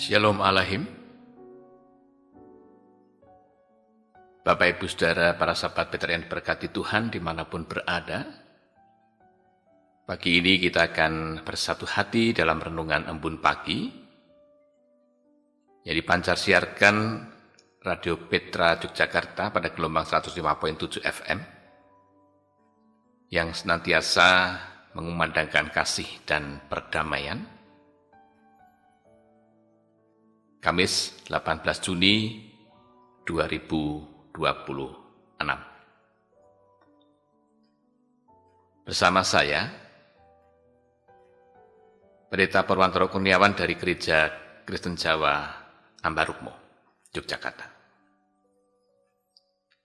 Shalom Alaikum. Bapak Ibu Saudara, para sahabat Petra yang diberkati Tuhan dimanapun berada. Pagi ini kita akan bersatu hati dalam renungan embun pagi yang dipancar siarkan Radio Petra Yogyakarta pada gelombang 105.7 FM yang senantiasa mengumandangkan kasih dan perdamaian. Kamis 18 Juni 2026. Bersama saya, Pendeta Purwantoro Kurniawan dari Gereja Kristen Jawa Ambarukmo, Yogyakarta.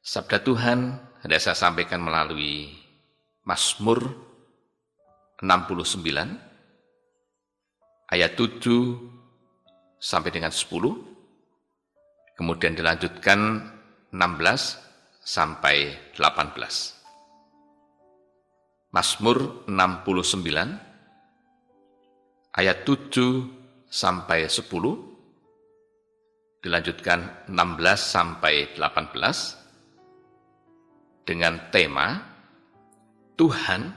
Sabda Tuhan hendak saya sampaikan melalui Mazmur 69 ayat 7 sampai dengan 10, kemudian dilanjutkan 16 sampai 18. Mazmur 69 ayat 7 sampai 10, dilanjutkan 16 sampai 18 dengan tema Tuhan,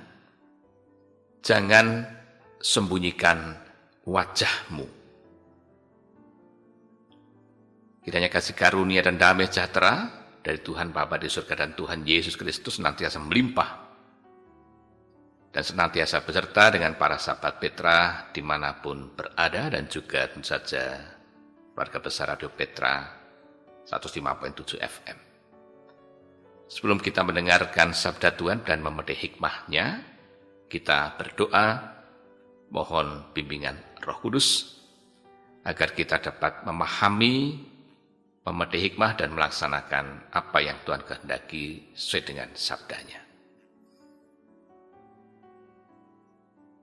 jangan sembunyikan wajah-Mu. Kiranya kasih karunia dan damai sejahtera dari Tuhan Bapa di surga dan Tuhan Yesus Kristus senantiasa melimpah dan senantiasa beserta dengan para sahabat Petra dimanapun berada, dan juga tentu saja keluarga besar Radio Petra 105.7 FM. Sebelum kita mendengarkan sabda Tuhan dan memetik hikmahnya, kita berdoa mohon bimbingan Roh Kudus agar kita dapat memahami, memetik hikmah dan melaksanakan apa yang Tuhan kehendaki sesuai dengan sabdanya.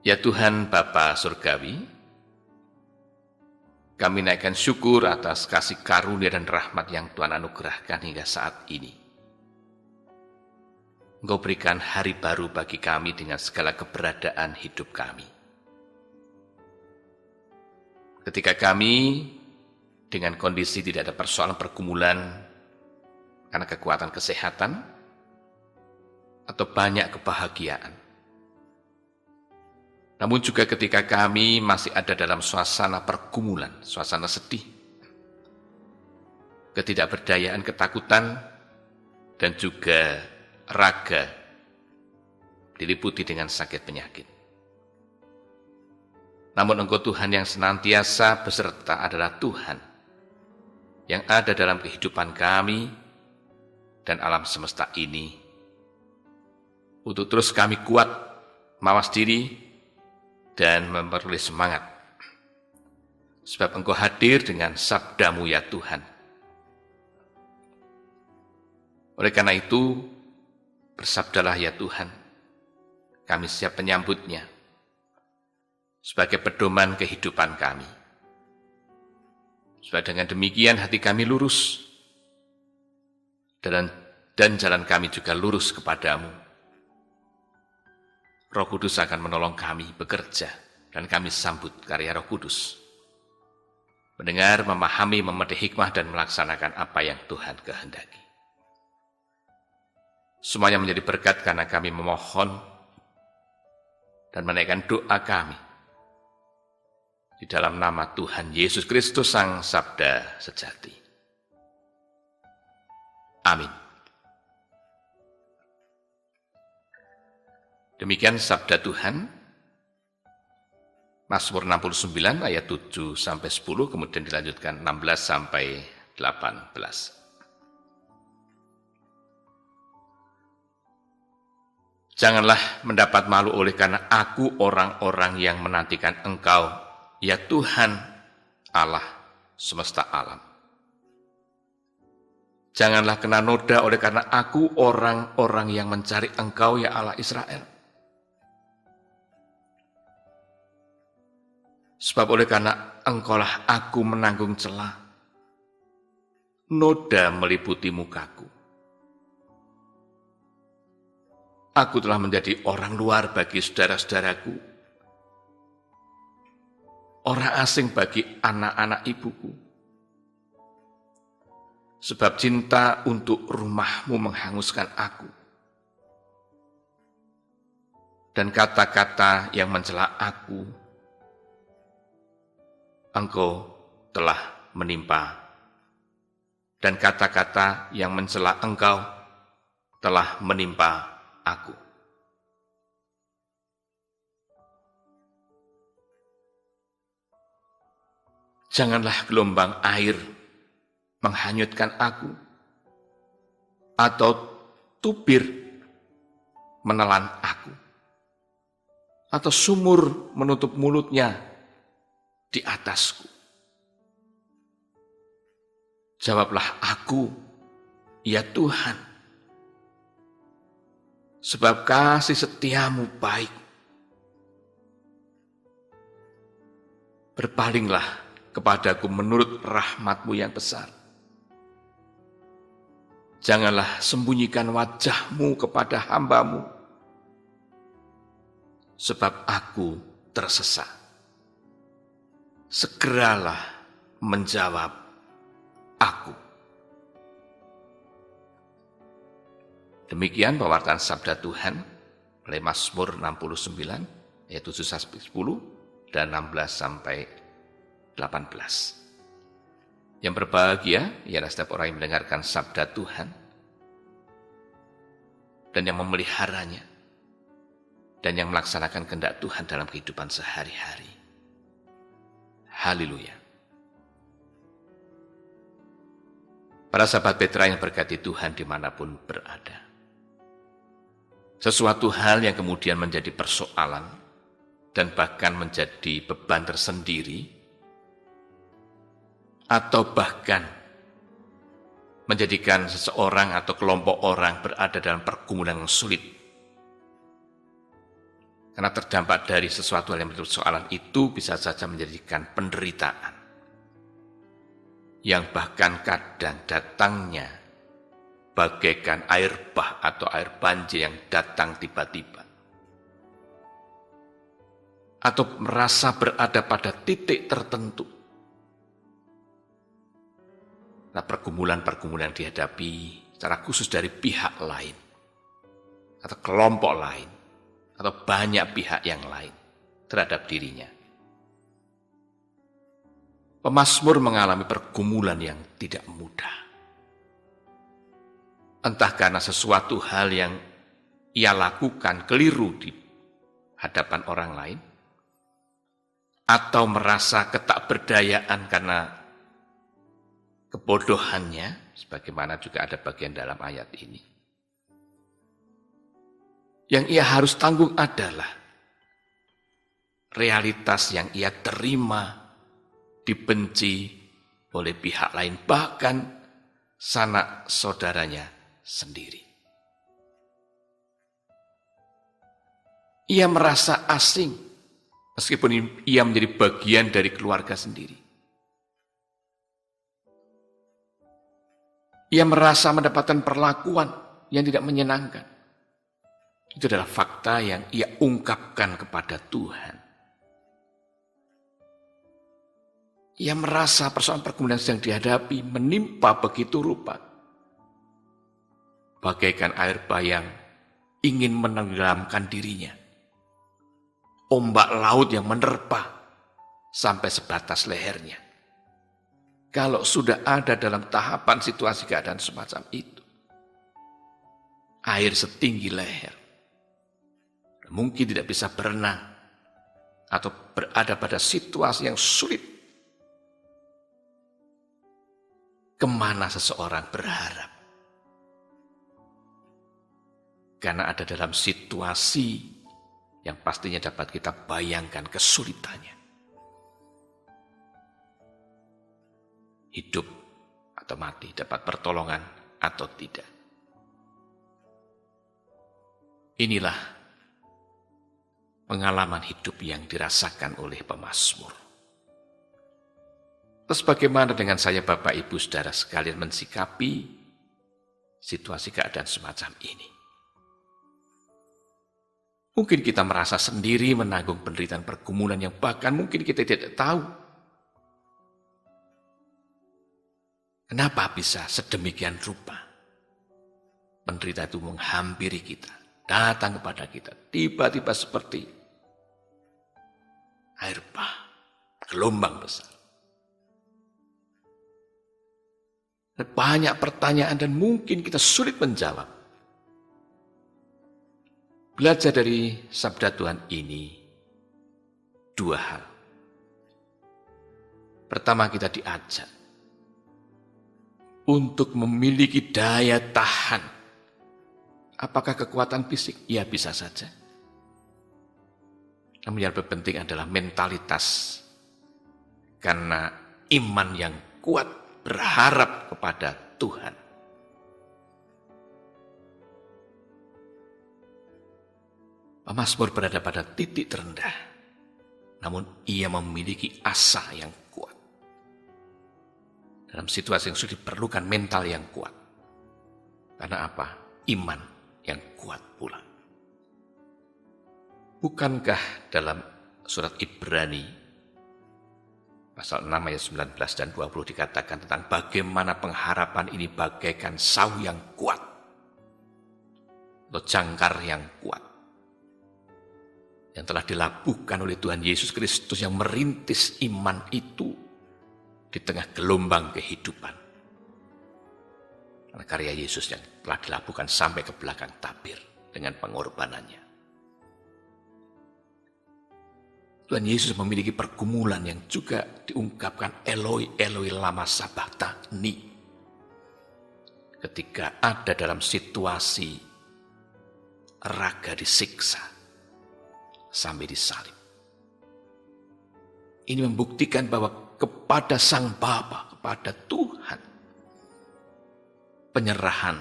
Ya Tuhan Bapa Surgawi, kami naikkan syukur atas kasih karunia dan rahmat yang Tuhan anugerahkan hingga saat ini. Engkau berikan hari baru bagi kami dengan segala keberadaan hidup kami. Ketika kami dengan kondisi tidak ada persoalan pergumulan karena kekuatan kesehatan atau banyak kebahagiaan. Namun juga ketika kami masih ada dalam suasana pergumulan, suasana sedih, ketidakberdayaan, ketakutan, dan juga raga diliputi dengan sakit penyakit. Namun Engkau Tuhan yang senantiasa beserta adalah Tuhan yang ada dalam kehidupan kami dan alam semesta ini, untuk terus kami kuat, mawas diri, dan memperoleh semangat. Sebab Engkau hadir dengan sabda-Mu ya Tuhan. Oleh karena itu, bersabdalah ya Tuhan, kami siap menyambutnya sebagai pedoman kehidupan kami. Supaya dengan demikian hati kami lurus, dan jalan kami juga lurus kepadamu. Roh Kudus akan menolong kami bekerja, dan kami sambut karya Roh Kudus. Mendengar, memahami, memetik hikmah, dan melaksanakan apa yang Tuhan kehendaki. Semuanya menjadi berkat karena kami memohon dan menaikkan doa kami di dalam nama Tuhan Yesus Kristus Sang Sabda Sejati. Amin. Demikian sabda Tuhan, Mazmur 69 ayat 7 sampai 10, kemudian dilanjutkan 16 sampai 18. Janganlah mendapat malu oleh karena aku orang-orang yang menantikan Engkau, ya Tuhan Allah semesta alam. Janganlah kena noda oleh karena aku orang-orang yang mencari Engkau, ya Allah Israel. Sebab oleh karena Engkaulah aku menanggung celah, noda meliputi mukaku. Aku telah menjadi orang luar bagi saudara-saudaraku, orang asing bagi anak-anak ibuku. Sebab cinta untuk rumahmu menghanguskan aku. Dan kata-kata yang mencela aku, engkau telah menimpa. Dan kata-kata yang mencela engkau telah menimpa aku. Janganlah gelombang air menghanyutkan aku, atau tubir menelan aku, atau sumur menutup mulutnya di atasku. Jawablah aku, ya Tuhan, sebab kasih setiamu baik. Berpalinglah kepadaku menurut rahmat-Mu yang besar. Janganlah sembunyikan wajah-Mu kepada hamba-Mu, sebab aku tersesat. Segeralah menjawab aku. Demikian pewartaan sabda Tuhan oleh Mazmur 69 ayat 7 sampai 10 dan 16 sampai 18. Yang berbahagia ialah setiap orang yang mendengarkan sabda Tuhan dan yang memeliharanya dan yang melaksanakan kehendak Tuhan dalam kehidupan sehari-hari. Haleluya. Para sahabat Petra yang berkati Tuhan dimanapun berada. Sesuatu hal yang kemudian menjadi persoalan dan bahkan menjadi beban tersendiri, atau bahkan menjadikan seseorang atau kelompok orang berada dalam pergumulan yang sulit. Karena terdampak dari sesuatu hal yang menjadi persoalan itu bisa saja menjadikan penderitaan. Yang bahkan kadang datangnya bagaikan air bah atau air banjir yang datang tiba-tiba. Atau merasa berada pada titik tertentu. Nah, pergumulan-pergumulan yang dihadapi secara khusus dari pihak lain, atau kelompok lain, atau banyak pihak yang lain terhadap dirinya. Pemazmur mengalami pergumulan yang tidak mudah. Entah karena sesuatu hal yang ia lakukan keliru di hadapan orang lain, atau merasa ketakberdayaan karena kebodohannya, sebagaimana juga ada bagian dalam ayat ini. Yang ia harus tanggung adalah realitas yang ia terima dibenci oleh pihak lain, bahkan sanak saudaranya sendiri. Ia merasa asing, meskipun ia menjadi bagian dari keluarga sendiri. Ia merasa mendapatkan perlakuan yang tidak menyenangkan. Itu adalah fakta yang ia ungkapkan kepada Tuhan. Ia merasa persoalan pergumulan yang dihadapi menimpa begitu rupa. Bagaikan air bah yang ingin menenggelamkan dirinya. Ombak laut yang menerpa sampai sebatas lehernya. Kalau sudah ada dalam tahapan situasi keadaan semacam itu, air setinggi leher, mungkin tidak bisa berenang atau berada pada situasi yang sulit. Kemana seseorang berharap? Karena ada dalam situasi yang pastinya dapat kita bayangkan kesulitannya. Hidup atau mati, dapat pertolongan atau tidak. Inilah pengalaman hidup yang dirasakan oleh pemazmur. Terus bagaimana dengan saya Bapak Ibu Saudara sekalian mensikapi situasi keadaan semacam ini? Mungkin kita merasa sendiri menanggung penderitaan pergumulan yang bahkan mungkin kita tidak tahu. Kenapa bisa sedemikian rupa? Penderitaan itu menghampiri kita, datang kepada kita, tiba-tiba seperti air bah, gelombang besar. Banyak pertanyaan dan mungkin kita sulit menjawab. Belajar dari sabda Tuhan ini, dua hal. Pertama, kita diajak untuk memiliki daya tahan. Apakah kekuatan fisik? Ya, bisa saja. Namun yang lebih penting adalah mentalitas. Karena iman yang kuat berharap kepada Tuhan. Mazmur berada pada titik terendah, namun ia memiliki asa yang kuat. Dalam situasi yang sudah diperlukan mental yang kuat. Karena apa? Iman yang kuat pula. Bukankah dalam surat Ibrani pasal 6 ayat 19 dan 20 dikatakan tentang bagaimana pengharapan ini bagaikan saw yang kuat atau jangkar yang kuat yang telah dilabuhkan oleh Tuhan Yesus Kristus yang merintis iman itu di tengah gelombang kehidupan. Karena karya Yesus yang telah dilabuhkan sampai ke belakang tabir dengan pengorbanannya. Tuhan Yesus memiliki pergumulan yang juga diungkapkan Eloi, Eloi lama sabachthani. Ketika ada dalam situasi raga disiksa sampai disalib. Ini membuktikan bahwa kepada Sang Bapa, kepada Tuhan, penyerahan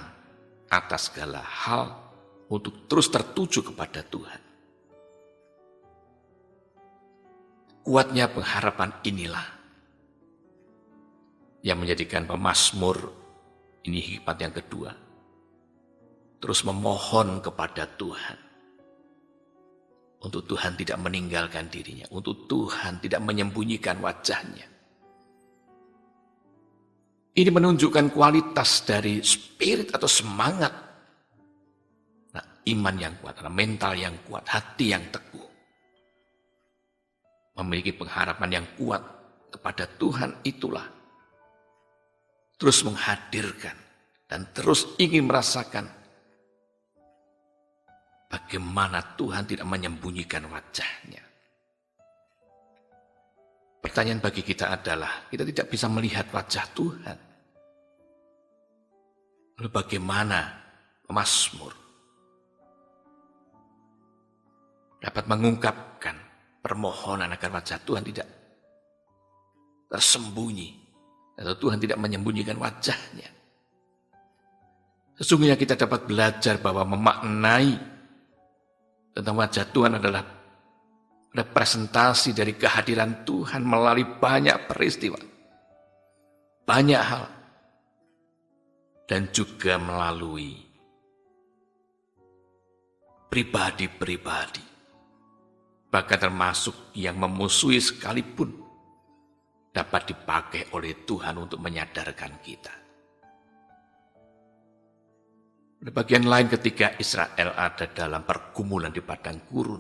atas segala hal untuk terus tertuju kepada Tuhan. Kuatnya pengharapan inilah yang menjadikan pemazmur, ini hikmat yang kedua, terus memohon kepada Tuhan. Untuk Tuhan tidak meninggalkan dirinya, untuk Tuhan tidak menyembunyikan wajahnya. Ini menunjukkan kualitas dari spirit atau semangat. Nah, iman yang kuat, mental yang kuat, hati yang teguh. Memiliki pengharapan yang kuat kepada Tuhan itulah. Terus menghadirkan dan terus ingin merasakan bagaimana Tuhan tidak menyembunyikan wajahnya. Pertanyaan bagi kita adalah, kita tidak bisa melihat wajah Tuhan. Lalu bagaimana pemazmur dapat mengungkapkan permohonan agar wajah Tuhan tidak tersembunyi, atau Tuhan tidak menyembunyikan wajahnya. Sesungguhnya kita dapat belajar bahwa memaknai tentang wajah Tuhan adalah representasi dari kehadiran Tuhan melalui banyak peristiwa, banyak hal, dan juga melalui pribadi-pribadi, bahkan termasuk yang memusuhi sekalipun dapat dipakai oleh Tuhan untuk menyadarkan kita. Di bagian lain ketika Israel ada dalam pergumulan di padang gurun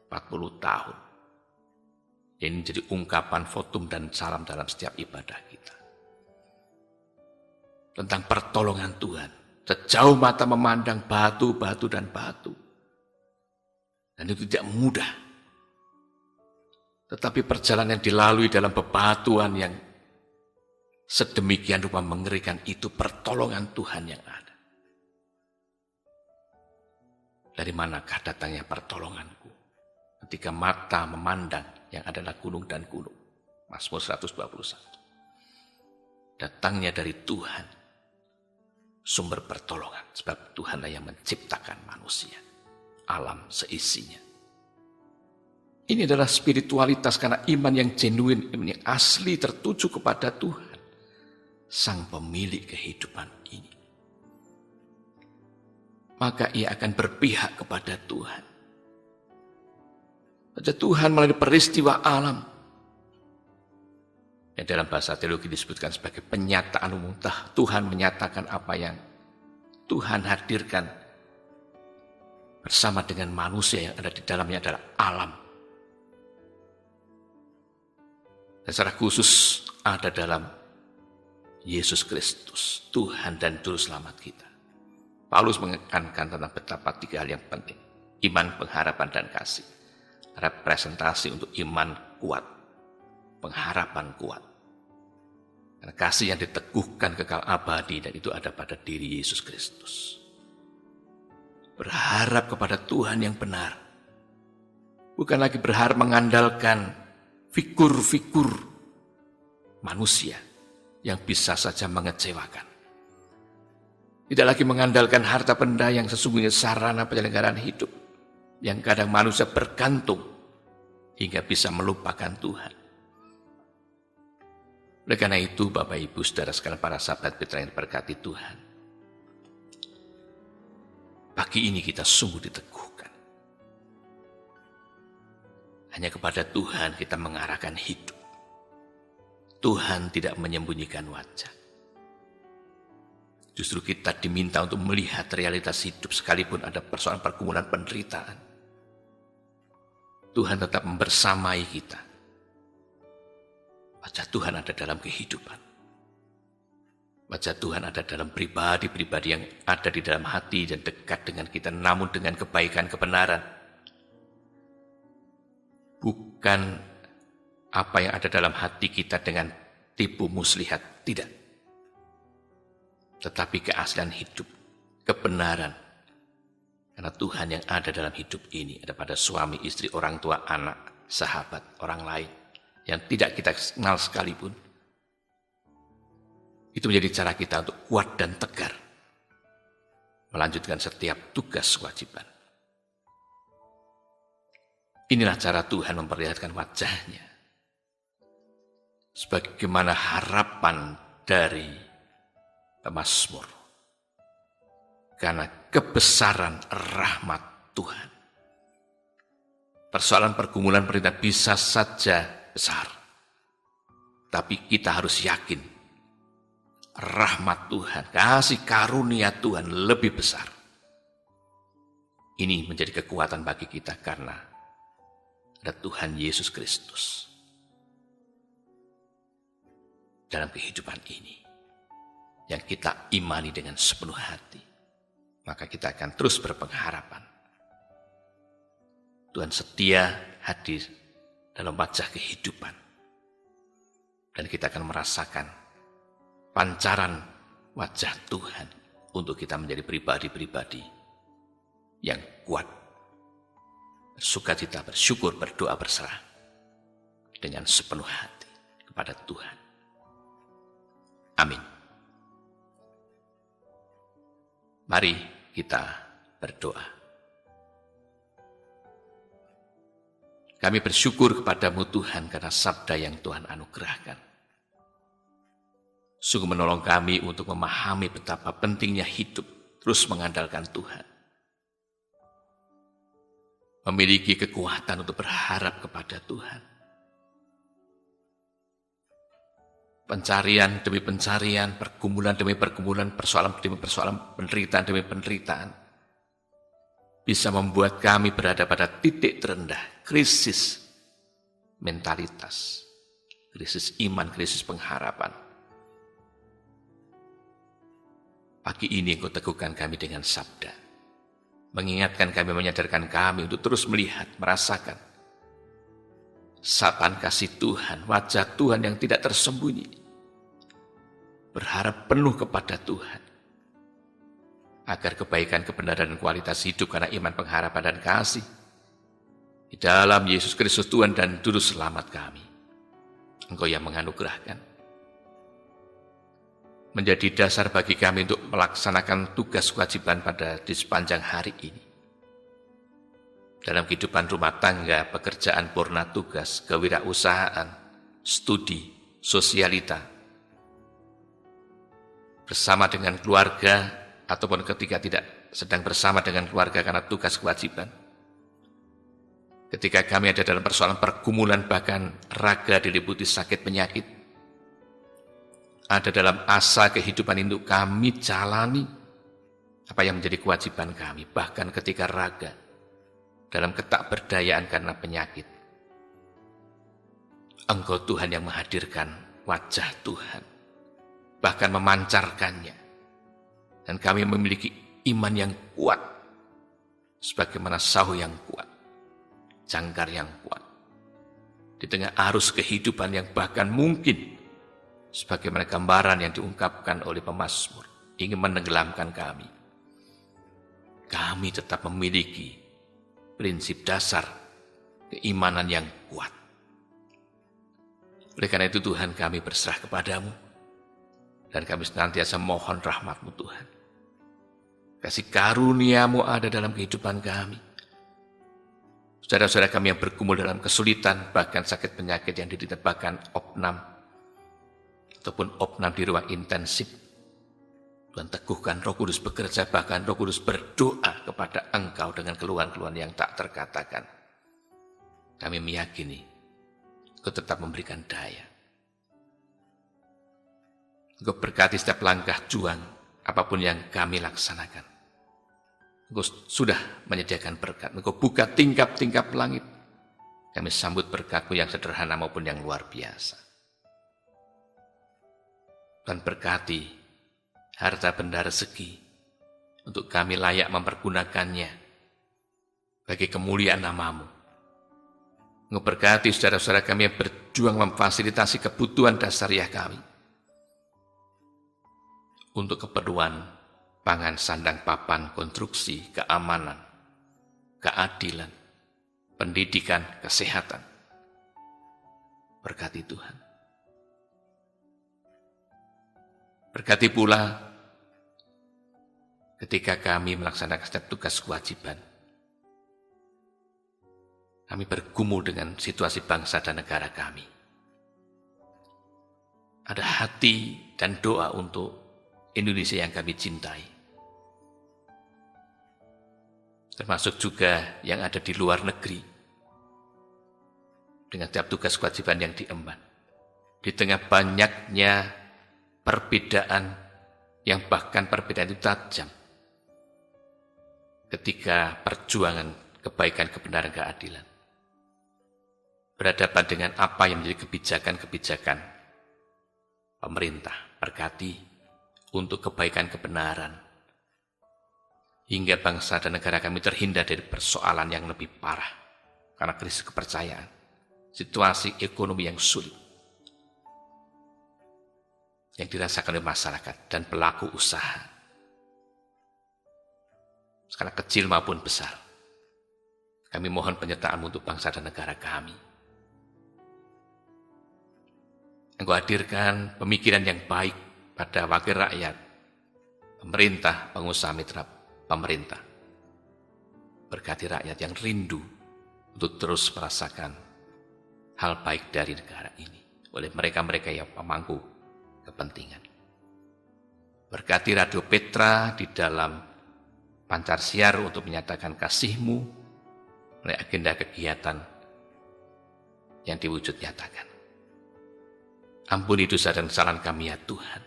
40 tahun. Ini jadi ungkapan votum dan salam dalam setiap ibadah kita. Tentang pertolongan Tuhan. Sejauh mata memandang batu, batu, dan batu. Dan itu tidak mudah. Tetapi perjalanan yang dilalui dalam bebatuan yang sedemikian rupa mengerikan itu pertolongan Tuhan yang ada. Dari manakah datangnya pertolonganku? Ketika mata memandang yang adalah gunung dan gunung. Mazmur 121. Datangnya dari Tuhan. Sumber pertolongan. Sebab Tuhanlah yang menciptakan manusia. Alam seisinya. Ini adalah spiritualitas karena iman yang genuine, iman yang asli tertuju kepada Tuhan. Sang pemilik kehidupan ini. Maka ia akan berpihak kepada Tuhan. Wajah Tuhan melalui peristiwa alam. Yang dalam bahasa teologi disebutkan sebagai penyataan muntah. Tuhan menyatakan apa yang Tuhan hadirkan bersama dengan manusia yang ada di dalamnya adalah alam. Dan secara khusus ada dalam Yesus Kristus, Tuhan dan Juru Selamat kita. Paulus menekankan tentang betapa 3 hal yang penting. Iman, pengharapan, dan kasih. Representasi untuk iman kuat, pengharapan kuat. Karena kasih yang diteguhkan kekal abadi dan itu ada pada diri Yesus Kristus. Berharap kepada Tuhan yang benar. Bukan lagi berharap mengandalkan figur-figur manusia yang bisa saja mengecewakan. Tidak lagi mengandalkan harta benda yang sesungguhnya sarana penyelenggaraan hidup, yang kadang manusia bergantung hingga bisa melupakan Tuhan. Oleh karena itu, Bapak Ibu Saudara sekalian, para sahabat Petra yang diberkati Tuhan, pagi ini kita sungguh diteguhkan. Hanya kepada Tuhan kita mengarahkan hidup. Tuhan tidak menyembunyikan wajah. Justru kita diminta untuk melihat realitas hidup sekalipun ada persoalan pergumulan penderitaan. Tuhan tetap membersamai kita. Wajah Tuhan ada dalam kehidupan. Wajah Tuhan ada dalam pribadi-pribadi yang ada di dalam hati dan dekat dengan kita, namun dengan kebaikan, kebenaran. Bukan apa yang ada dalam hati kita dengan tipu muslihat, tidak. Tetapi keaslian hidup, kebenaran. Karena Tuhan yang ada dalam hidup ini ada pada suami, istri, orang tua, anak, sahabat, orang lain yang tidak kita kenal sekalipun. Itu menjadi cara kita untuk kuat dan tegar melanjutkan setiap tugas kewajiban. Inilah cara Tuhan memperlihatkan wajahnya. Sebagaimana harapan dari pemazmur. Karena kebesaran rahmat Tuhan. Persoalan pergumulan perintah bisa saja besar. Tapi kita harus yakin rahmat Tuhan, kasih karunia Tuhan lebih besar. Ini menjadi kekuatan bagi kita karena ada Tuhan Yesus Kristus dalam kehidupan ini yang kita imani dengan sepenuh hati. Maka kita akan terus berpengharapan. Tuhan setia hadir dalam wajah kehidupan. Dan kita akan merasakan pancaran wajah Tuhan untuk kita menjadi pribadi-pribadi yang kuat, bersukacita, bersyukur, berdoa, berserah dengan sepenuh hati kepada Tuhan. Amin. Mari kita berdoa. Kami bersyukur kepadamu Tuhan karena sabda yang Tuhan anugerahkan. Sungguh menolong kami untuk memahami betapa pentingnya hidup terus mengandalkan Tuhan. Memiliki kekuatan untuk berharap kepada Tuhan. Pencarian demi pencarian, pergumulan demi pergumulan, persoalan demi persoalan, penderitaan demi penderitaan, bisa membuat kami berada pada titik terendah, krisis mentalitas, krisis iman, krisis pengharapan. Pagi ini Engkau teguhkan kami dengan sabda, mengingatkan kami, menyadarkan kami untuk terus melihat, merasakan sapaan kasih Tuhan, wajah Tuhan yang tidak tersembunyi. Berharap penuh kepada Tuhan. Agar kebaikan, kebenaran, dan kualitas hidup karena iman, pengharapan, dan kasih. Di dalam Yesus Kristus Tuhan dan Juru Selamat kami. Engkau yang menganugerahkan. Menjadi dasar bagi kami untuk melaksanakan tugas kewajiban di sepanjang hari ini. Dalam kehidupan rumah tangga, pekerjaan, purna tugas, kewirausahaan, studi, sosialita, bersama dengan keluarga, ataupun ketika tidak sedang bersama dengan keluarga karena tugas kewajiban. Ketika kami ada dalam persoalan pergumulan, bahkan raga diliputi sakit penyakit, ada dalam asa kehidupan induk kami jalani apa yang menjadi kewajiban kami, bahkan ketika raga dalam ketakberdayaan karena penyakit. Engkau Tuhan yang menghadirkan wajah Tuhan, bahkan memancarkannya. Dan kami memiliki iman yang kuat, sebagaimana sahu yang kuat, jangkar yang kuat. Di tengah arus kehidupan yang bahkan mungkin, sebagaimana gambaran yang diungkapkan oleh pemazmur, ingin menenggelamkan kami. Kami tetap memiliki prinsip dasar keimanan yang kuat. Oleh karena itu Tuhan, kami berserah kepadamu, dan kami senantiasa mohon rahmat-Mu Tuhan. Kasih karunia-Mu ada dalam kehidupan kami. Saudara-saudara kami yang bergumul dalam kesulitan, bahkan sakit penyakit yang diderita, bahkan opnam, ataupun opnam di ruang intensif, Tuhan teguhkan, Roh Kudus bekerja, bahkan Roh Kudus berdoa kepada Engkau dengan keluhan-keluhan yang tak terkatakan. Kami meyakini Engkau tetap memberikan daya. Engkau berkati setiap langkah juang apapun yang kami laksanakan. Engkau sudah menyediakan berkat. Engkau buka tingkap-tingkap langit. Kami sambut berkat-Mu yang sederhana maupun yang luar biasa. Dan berkati harta benda rezeki untuk kami layak mempergunakannya bagi kemuliaan nama-Mu. Engkau berkati saudara-saudara kami yang berjuang memfasilitasi kebutuhan dasariah kami untuk keperluan pangan, sandang, papan, konstruksi, keamanan, keadilan, pendidikan, kesehatan. Berkati Tuhan. Berkati pula ketika kami melaksanakan setiap tugas kewajiban. Kami bergumul dengan situasi bangsa dan negara kami. Ada hati dan doa untuk Indonesia yang kami cintai. Termasuk juga yang ada di luar negeri. Dengan setiap tugas kewajiban yang diemban. Di tengah banyaknya perbedaan yang bahkan perbedaan itu tajam. Ketika perjuangan kebaikan, kebenaran, keadilan berhadapan dengan apa yang menjadi kebijakan-kebijakan pemerintah, berkati untuk kebaikan kebenaran, hingga bangsa dan negara kami terhindar dari persoalan yang lebih parah karena krisis kepercayaan, situasi ekonomi yang sulit yang dirasakan oleh masyarakat dan pelaku usaha, skala kecil maupun besar. Kami mohon penyertaan untuk bangsa dan negara kami. Engkau hadirkan pemikiran yang baik pada wakil rakyat, pemerintah, pengusaha mitra pemerintah. Berkati rakyat yang rindu untuk terus merasakan hal baik dari negara ini oleh mereka-mereka yang pemangku kepentingan. Berkati Radio Petra di dalam pancar siar untuk menyatakan kasih-Mu oleh agenda kegiatan yang diwujud nyatakan. Ampuni dosa dan kesalahan kami ya Tuhan.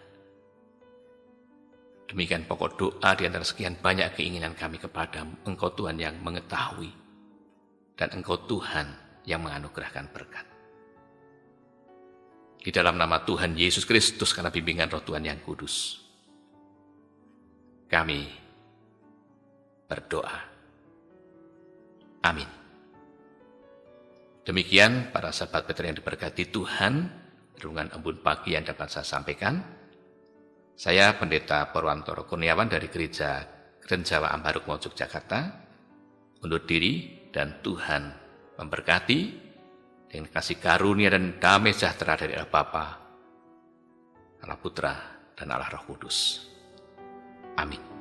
Demikian pokok doa di antara sekian banyak keinginan kami kepadamu. Engkau Tuhan yang mengetahui, dan Engkau Tuhan yang menganugerahkan berkat. Di dalam nama Tuhan Yesus Kristus, karena bimbingan Roh Tuhan yang kudus, kami berdoa. Amin. Demikian para sahabat Petra yang diberkati Tuhan, renungan embun pagi yang dapat saya sampaikan. Saya Pendeta Purwantoro Kurniawan dari Gereja Gerejawa Ambaruk Mojo Jakarta undur diri, dan Tuhan memberkati dengan kasih karunia dan damai sejahtera dari Allah Bapa, Allah Putra, dan Allah Roh Kudus. Amin.